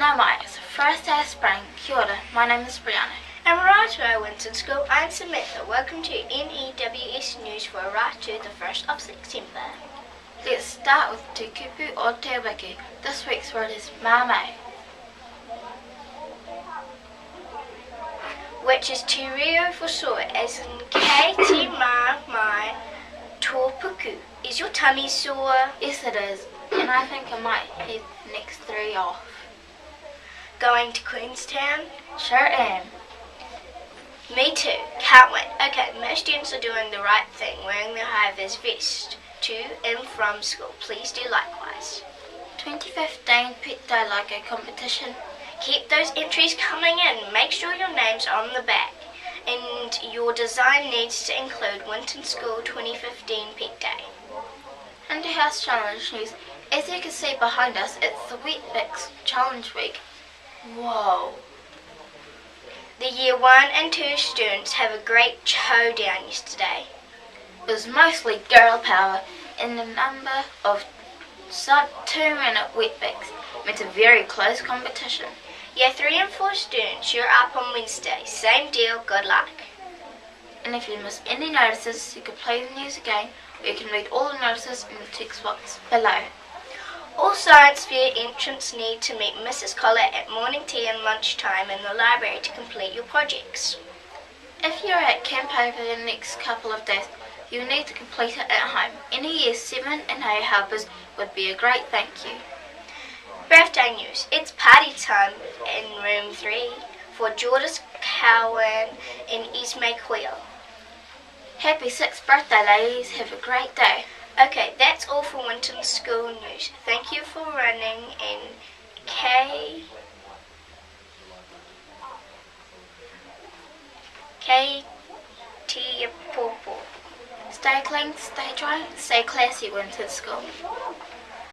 No, mate, it's the first day of spring. Kia ora, my name is Breana. And Rātua Winton School, I'm Samantha. Welcome to N.E.W.S news for Rātua, the 1st of September. Let's start with te kupu o te wiki. This week's word is mamae, which is te reo for sore, as in kei te mamae tō puku. Is your tummy sore? Yes it is, and I think I might head the next 3 off. Going to Queenstown? Sure am. Me too. Can't wait. Okay, most students are doing the right thing, wearing their Hi Viz vest to and from school. Please do likewise. 2015 Pet Day Logo competition. Keep those entries coming in. Make sure your name's on the back. And your design needs to include Winton School 2015 Pet Day. Under House Challenge news, as you can see behind us, it's the Weet Bix Challenge Week. Whoa. The Year 1 and 2 students have a great showdown yesterday. It was mostly girl power, and the number of sub 2-minute Weet Bix meant a very close competition. Year 3 and 4 students, you're up on Wednesday. Same deal, good luck. And if you miss any notices, you can play the news again, or you can read all the notices in the text box below. All science fair entrants need to meet Mrs. Collett at morning tea and lunchtime in the library to complete your projects. If you're at camp over the next couple of days, you'll need to complete it at home. Any Year 7 and 8 helpers would be a great thank you. Birthday news. It's party time in room 3 for Jordis Cowan and Esme Quill. Happy 6th birthday, ladies. Have a great day. Okay, that's all for Winton School news. Thank you for running in K T Popo. Stay clean, stay dry, stay classy, Winton School.